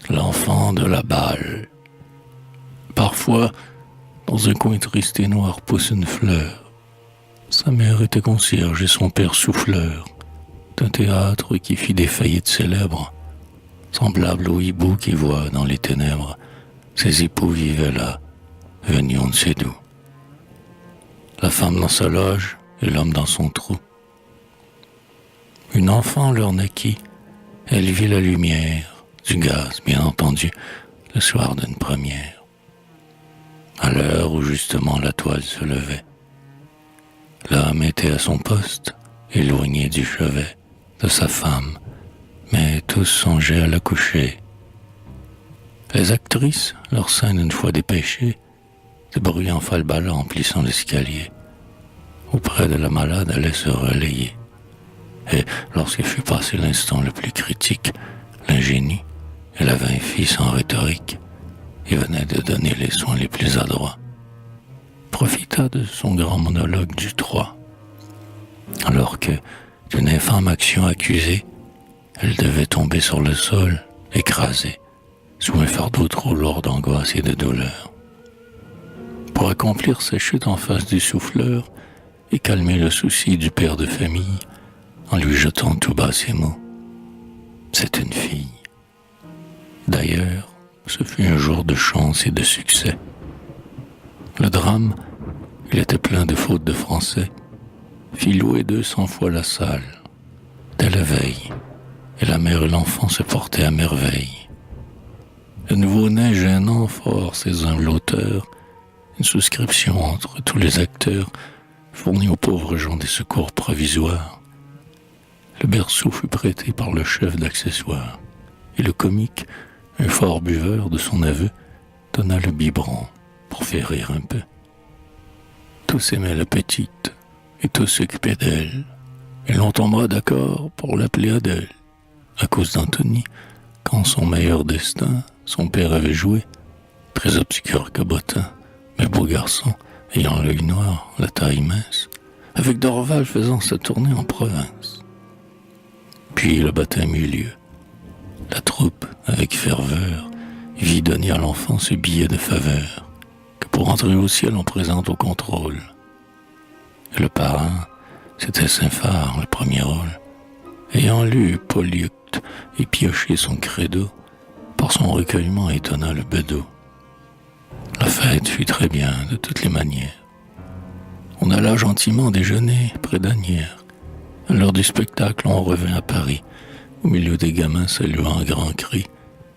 L'enfant de la balle. Parfois, dans un coin triste et noir pousse une fleur. Sa mère était concierge et son père souffleur d'un théâtre qui fit des faillites célèbres, semblable au hibou qui voit dans les ténèbres ses époux vivaient là, venus on ne sait d'où. La femme dans sa loge et l'homme dans son trou. Une enfant leur naquit, elle vit la lumière, du gaz bien entendu, le soir d'une première. À l'heure où justement la toile se levait, l'homme était à son poste, éloigné du chevet de sa femme, mais tous songeaient à la coucher. Les actrices, leur scène une fois dépêchée, se bruit en falbala en plissant l'escalier. Auprès de la malade allait se relayer. Et lorsqu'il fut passé l'instant le plus critique, l'ingénie, elle avait un fils en rhétorique, et venait de donner les soins les plus adroits, profita de son grand monologue du 3. Alors que, d'une infâme action accusée, elle devait tomber sur le sol, écrasée, sous un fardeau trop lourd d'angoisse et de douleur. Pour accomplir sa chute en face du souffleur et calmer le souci du père de famille, en lui jetant tout bas ces mots. C'est une fille. D'ailleurs, ce fut un jour de chance et de succès. Le drame, il était plein de fautes de français, fit louer 200 fois la salle. Dès la veille, et la mère et l'enfant se portaient à merveille. Le nouveau-né gênant fort ses humbles auteurs, une souscription entre tous les acteurs fournit aux pauvres gens des secours provisoires. Le berceau fut prêté par le chef d'accessoires, et le comique, un fort buveur de son aveu, donna le biberon pour faire rire un peu. Tous aimaient la petite, et tous s'occupaient d'elle, et l'on tombera d'accord pour l'appeler Adèle, à cause d'Anthony, quand son meilleur destin, son père avait joué, très obscur cabotin, mais beau garçon, ayant l'œil noir, la taille mince, avec Dorval faisant sa tournée en province. Puis le baptême eut lieu. La troupe, avec ferveur, vit donner à l'enfant ce billet de faveur, que pour entrer au ciel on présente au contrôle. Et le parrain, c'était Saint-Phar, le premier rôle, ayant lu Polyeucte et pioché son credo, par son recueillement étonna le bedeau. La fête fut très bien, de toutes les manières. On alla gentiment déjeuner près d'Asnières. À l'heure du spectacle, on revint à Paris, au milieu des gamins saluant à grands cris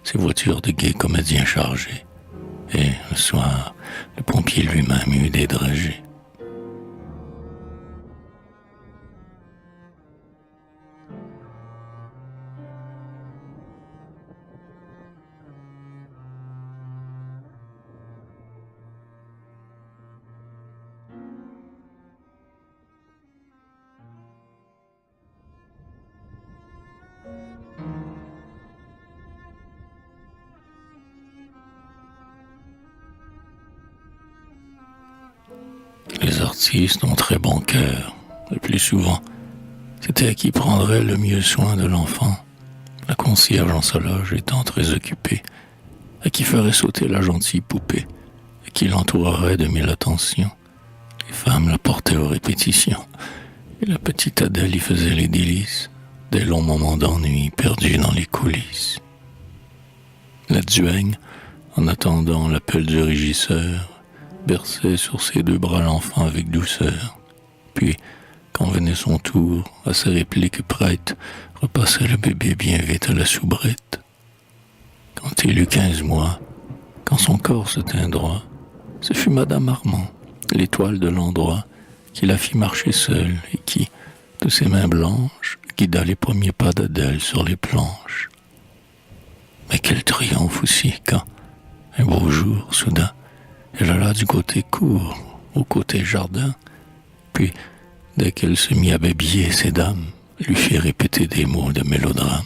ces voitures de gais comédiens chargés. Et, le soir, le pompier lui-même eut des dragées. Les artistes ont très bon cœur. Le plus souvent, c'était à qui prendrait le mieux soin de l'enfant, la concierge en sa loge étant très occupée, à qui ferait sauter la gentille poupée, à qui l'entourerait de 1000 attentions. Les femmes la portaient aux répétitions, et la petite Adèle y faisait les délices, des longs moments d'ennui perdus dans les coulisses. La duègne, en attendant l'appel du régisseur, berçait sur ses 2 bras l'enfant avec douceur. Puis, quand venait son tour, à sa réplique prête, repassait le bébé bien vite à la soubrette. Quand il eut 15 mois, quand son corps se tint droit, ce fut Madame Armand, l'étoile de l'endroit, qui la fit marcher seule et qui, de ses mains blanches, guida les premiers pas d'Adèle sur les planches. Mais quel triomphe aussi quand, un beau jour, soudain, elle alla du côté cour au côté jardin, puis, dès qu'elle se mit à babiller, ses dames lui firent répéter des mots de mélodrame.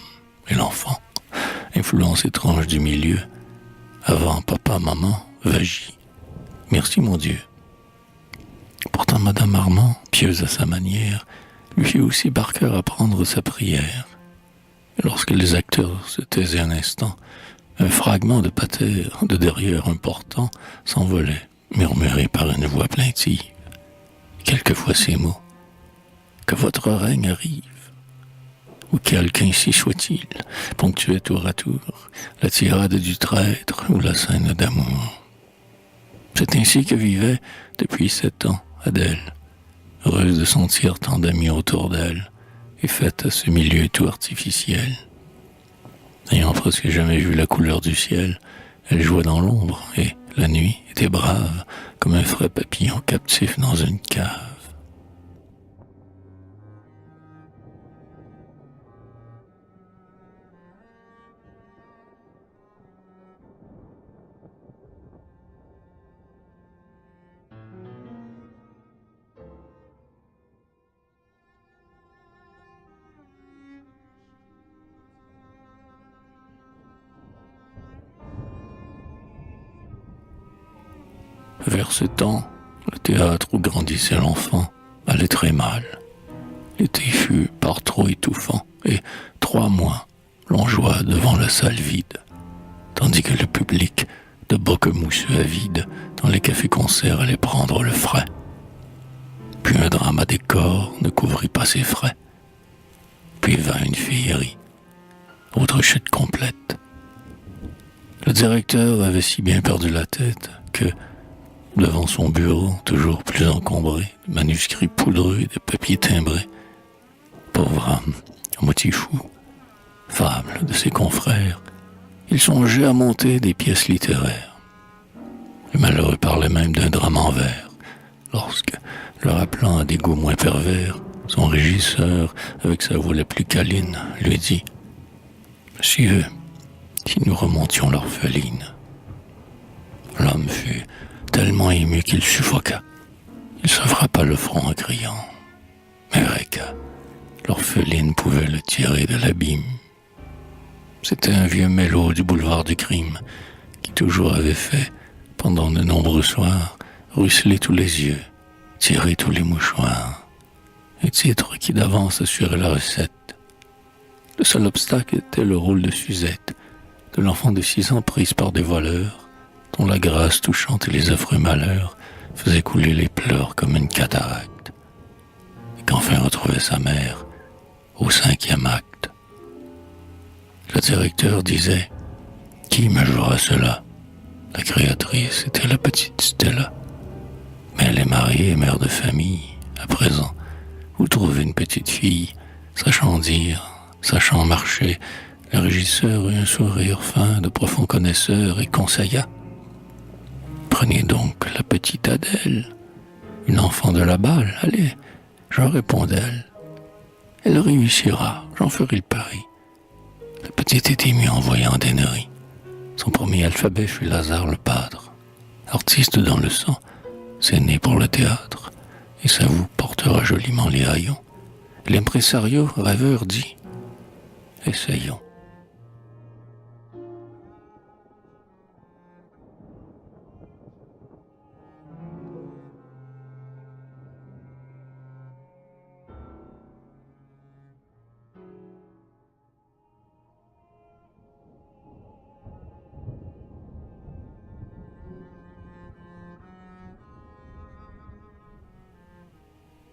Et l'enfant, influence étrange du milieu, avant papa, maman, vas-y. Merci mon Dieu. Pourtant Madame Armand, pieuse à sa manière, lui fit aussi par cœur apprendre sa prière. Et lorsque les acteurs se taisaient un instant, Un fragment de pater de derrière un portant s'envolait, murmuré par une voix plaintive. Quelquefois ces mots. Que votre règne arrive. Ou quelqu'ainsi soit-il, ponctuait tour à tour la tirade du traître ou la scène d'amour. C'est ainsi que vivait, depuis 7 ans, Adèle, heureuse de sentir tant d'amis autour d'elle, et faite à ce milieu tout artificiel. N'ayant presque jamais vu la couleur du ciel, elle jouait dans l'ombre, et la nuit était brave, comme un frais papillon captif dans une cave. Vers ce temps, le théâtre où grandissait l'enfant allait très mal. L'été fut par trop étouffant, et 3 mois l'on joua devant la salle vide, tandis que le public, de bocs mousseux à vide, dans les cafés-concerts allait prendre le frais. Puis un drame à décor ne couvrit pas ses frais. Puis vint une féerie, autre chute complète. Le directeur avait si bien perdu la tête que, devant son bureau, toujours plus encombré, de manuscrits poudreux et de papiers timbrés, pauvre âme, à moitié fou, fable de ses confrères, il songeait à monter des pièces littéraires. Le malheureux parlait même d'un drame en vers, lorsque, le rappelant à des goûts moins pervers, son régisseur, avec sa voix la plus câline, lui dit « Monsieur, si nous remontions l'orpheline ». L'homme fut tellement ému qu'il suffoqua. Il se frappa le front en criant « Eureka !» L'orpheline pouvait le tirer de l'abîme. C'était un vieux mélo du boulevard du crime qui toujours avait fait, pendant de nombreux soirs, ruisseler tous les yeux, tirer tous les mouchoirs. Un titre qui d'avance assurait la recette. Le seul obstacle était le rôle de Suzette, de l'enfant de 6 ans prise par des voleurs, dont la grâce touchante et les affreux malheurs faisaient couler les pleurs comme une cataracte, et qu'enfin retrouvait sa mère au 5e acte. Le directeur disait « Qui me jouera cela ?» La créatrice était la petite Stella. Mais elle est mariée et mère de famille. À présent, où trouver une petite fille, sachant dire, sachant marcher? Le régisseur eut un sourire fin de profond connaisseur et conseilla « Prenez donc la petite Adèle, une enfant de la balle, allez, j'en réponds d'elle. Elle réussira, j'en ferai le pari. » La petite était émue en voyant Dennery. Son premier alphabet fut Lazare le Padre. Artiste dans le sang, c'est né pour le théâtre, et ça vous portera joliment les haillons. L'impresario rêveur dit « Essayons. »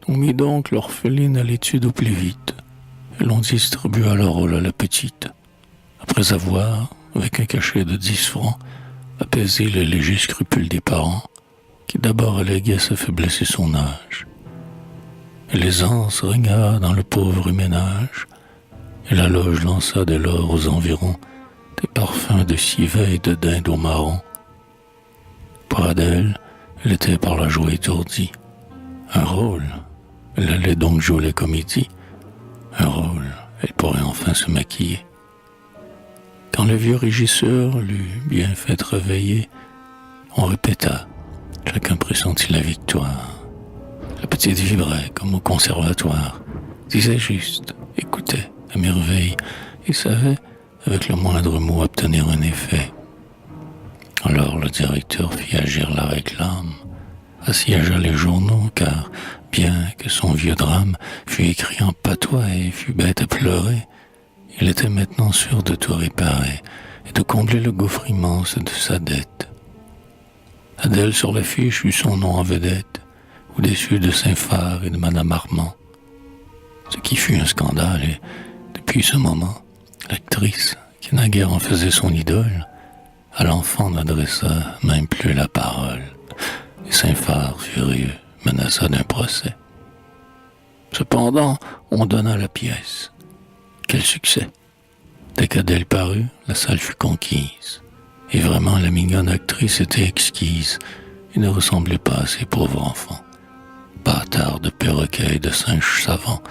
On mit donc l'orpheline à l'étude au plus vite, et l'on distribua le rôle à la petite, après avoir, avec un cachet de 10 francs, apaisé les légers scrupules des parents, qui d'abord alléguaient sa faiblesse et son âge. Et l'aisance régna dans le pauvre ménage, et la loge lança dès lors aux environs des parfums de civet et de dinde au marron. Pour Adèle, elle était par la joie étourdie. Un rôle, elle allait donc jouer la comédie. Un rôle, elle pourrait enfin se maquiller. Quand le vieux régisseur l'eut bien fait réveiller, on répéta, chacun pressentit la victoire. La petite vibrait comme au conservatoire, disait juste, écoutait à merveille et savait, avec le moindre mot, obtenir un effet. Alors le directeur fit agir la réclame, assiégea les journaux, car bien que son vieux drame fût écrit en patois et fût bête à pleurer, il était maintenant sûr de tout réparer et de combler le gouffre immense de sa dette. Adèle sur l'affiche eut son nom en vedette, au-dessus de Saint-Phar et de Madame Armand, ce qui fut un scandale, et depuis ce moment, l'actrice, qui naguère en faisait son idole, à l'enfant n'adressa même plus la parole, et Saint-Phar, furieux, menaça d'un procès. Cependant, on donna la pièce. Quel succès! Dès qu'Adèle parut, la salle fut conquise. Et vraiment, la mignonne actrice était exquise et ne ressemblait pas à ces pauvres enfants. Bâtards de perroquets et de singes savants,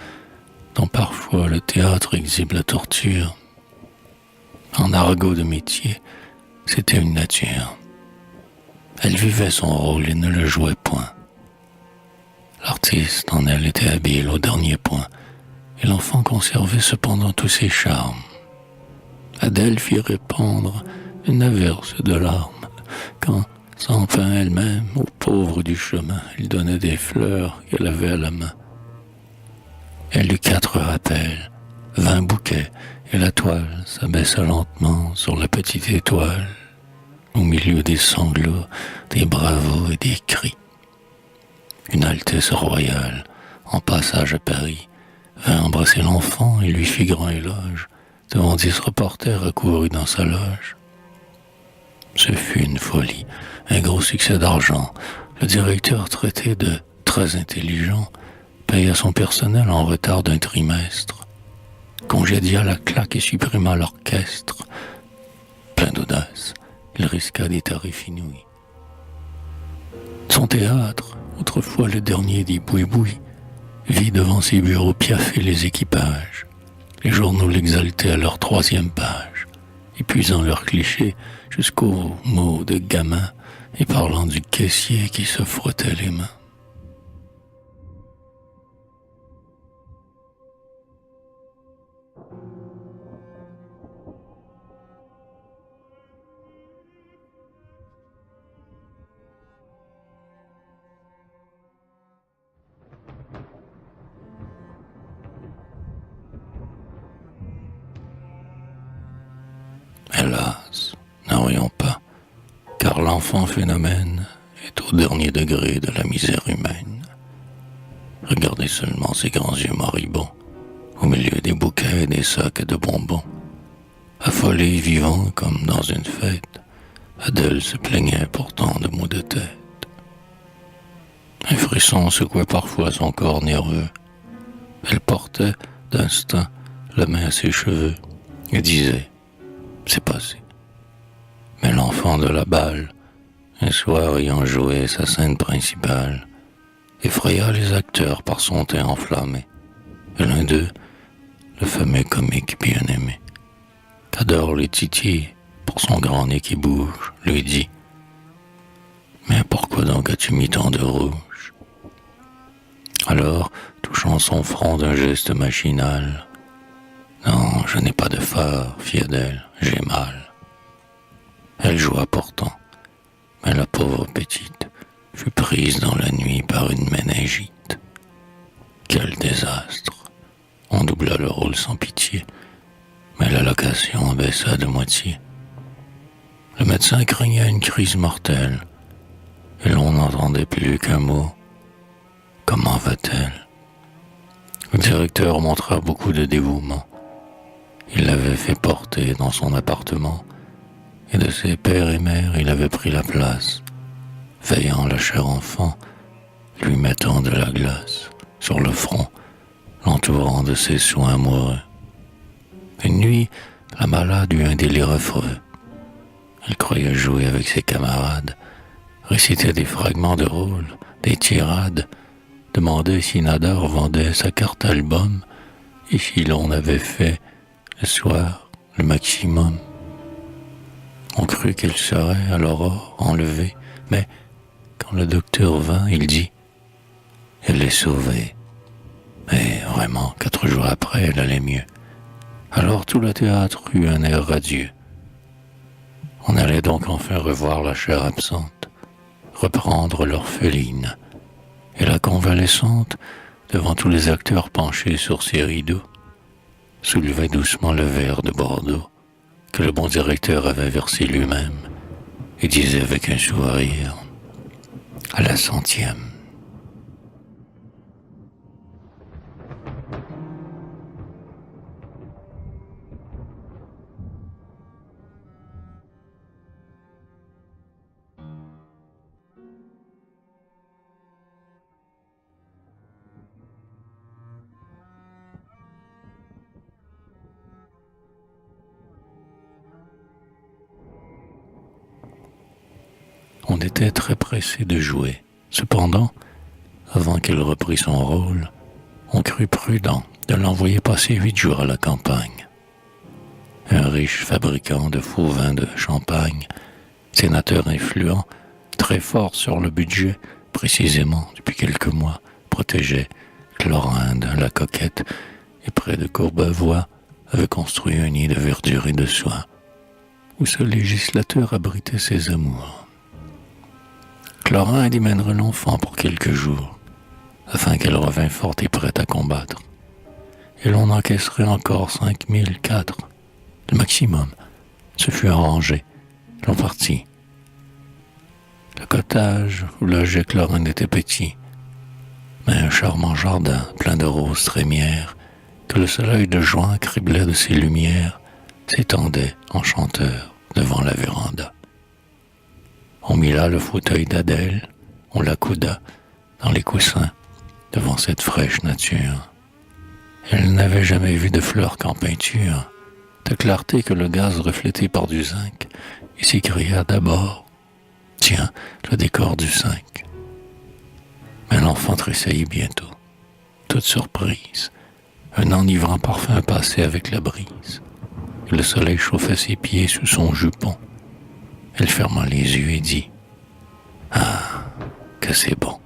dont parfois le théâtre exhibe la torture. En argot de métier, c'était une nature. Elle vivait son rôle et ne le jouait point. L'artiste en elle était habile au dernier point, et l'enfant conservait cependant tous ses charmes. Adèle fit répandre une averse de larmes, quand, sans pain elle-même, aux pauvres du chemin, il donnait des fleurs qu'elle avait à la main. Elle eut 4 rappels, 20 bouquets, et la toile s'abaissa lentement sur la petite étoile, au milieu des sanglots, des bravos et des cris. Une Altesse royale, en passage à Paris, vint embrasser l'enfant et lui fit grand éloge, devant 10 reporters accourus dans sa loge. Ce fut une folie, un gros succès d'argent. Le directeur, traité de très intelligent, paya son personnel en retard d'un trimestre, congédia la claque et supprima l'orchestre. Plein d'audace, il risqua des tarifs inouïs. Son théâtre, autrefois le dernier des boui-boui, vit devant ses bureaux piaffer les équipages. Les journaux l'exaltaient à leur 3e page, épuisant leurs clichés jusqu'aux mots de gamin et parlant du caissier qui se frottait les mains. Hélas, n'en rions pas, car l'enfant phénomène est au dernier degré de la misère humaine. Regardez seulement ces grands yeux moribonds, au milieu des bouquets et des sacs de bonbons. Affolé et vivant comme dans une fête, Adèle se plaignait pourtant de maux de tête. Un frisson secouait parfois son corps nerveux. Elle portait, d'instinct, la main à ses cheveux et disait: c'est passé. Mais l'enfant de la balle, un soir ayant joué sa scène principale, effraya les acteurs par son teint enflammé. Et l'un d'eux, le fameux comique bien-aimé, qu'adore les titis pour son grand nez qui bouge, lui dit: mais pourquoi donc as-tu mis tant de rouge? Alors, touchant son front d'un geste machinal: non, je n'ai pas de phare, fit Adèle, j'ai mal. Elle joua pourtant, mais la pauvre petite fut prise dans la nuit par une méningite. Quel désastre! On doubla le rôle sans pitié, mais la location baissa de moitié. Le médecin craignait une crise mortelle, et l'on n'entendait plus qu'un mot: comment va-t-elle? Le directeur montra beaucoup de dévouement. Il l'avait fait porter dans son appartement, et de ses pères et mères il avait pris la place, veillant la chère enfant, lui mettant de la glace sur le front, l'entourant de ses soins amoureux. Une nuit, la malade eut un délire affreux. Elle croyait jouer avec ses camarades, récitait des fragments de rôle, des tirades, demandait si Nadar vendait sa carte album et si l'on avait fait le soir le maximum. On crut qu'elle serait à l'aurore enlevée, mais quand le docteur vint, il dit: elle est sauvée. Mais vraiment, 4 jours après, elle allait mieux. Alors tout le théâtre eut un air radieux. On allait donc enfin revoir la chère absente, reprendre l'orpheline, et la convalescente, devant tous les acteurs penchés sur ses rideaux, soulevait doucement le verre de Bordeaux que le bon directeur avait versé lui-même et disait avec un sourire, à la 100e. On était très pressé de jouer. Cependant, avant qu'elle reprît son rôle, on crut prudent de l'envoyer passer 8 jours à la campagne. Un riche fabricant de faux vins de champagne, sénateur influent, très fort sur le budget, précisément depuis quelques mois, protégeait Chlorinde, la coquette, et près de Courbevoie avait construit un nid de verdure et de soie, où ce législateur abritait ses amours. Chlorinde y mènerait l'enfant pour quelques jours, afin qu'elle revînt forte et prête à combattre. Et l'on encaisserait encore 5004, le maximum. Ce fut arrangé. L'on partit. Le cottage où logeait Chlorinde était petit, mais un charmant jardin plein de roses trémières, que le soleil de juin criblait de ses lumières, s'étendait enchanteur devant la véranda. On mit là le fauteuil d'Adèle, on l'accouda dans les coussins devant cette fraîche nature. Elle n'avait jamais vu de fleurs qu'en peinture, de clarté que le gaz reflété par du zinc, et s'écria d'abord « Tiens, le décor du 5 ». Mais l'enfant tressaillit bientôt, toute surprise. Un enivrant parfum passait avec la brise, et le soleil chauffait ses pieds sous son jupon. Elle ferma les yeux et dit « Ah, que c'est bon !»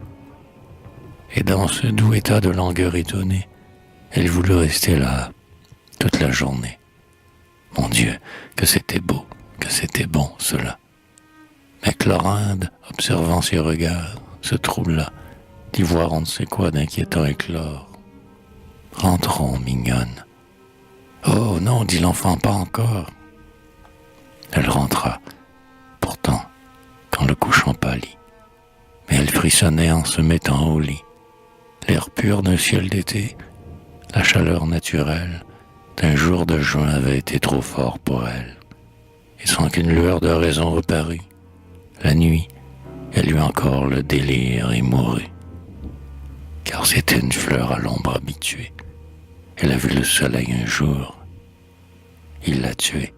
Et dans ce doux état de langueur étonnée, elle voulut rester là toute la journée. Mon Dieu, que c'était beau, que c'était bon cela. Mais Chlorinde, observant ses regards, se troubla d'y voir on ne sait quoi d'inquiétant éclore. « Rentrons, mignonne. »« Oh non, dit l'enfant, pas encore. » Elle rentra, pourtant, quand le couchant pâlit. Mais elle frissonnait en se mettant au lit. L'air pur d'un ciel d'été, la chaleur naturelle d'un jour de juin avait été trop fort pour elle. Et sans qu'une lueur de raison reparût, la nuit, elle eut encore le délire et mourut. Car c'était une fleur à l'ombre habituée. Elle a vu le soleil un jour. Il l'a tuée.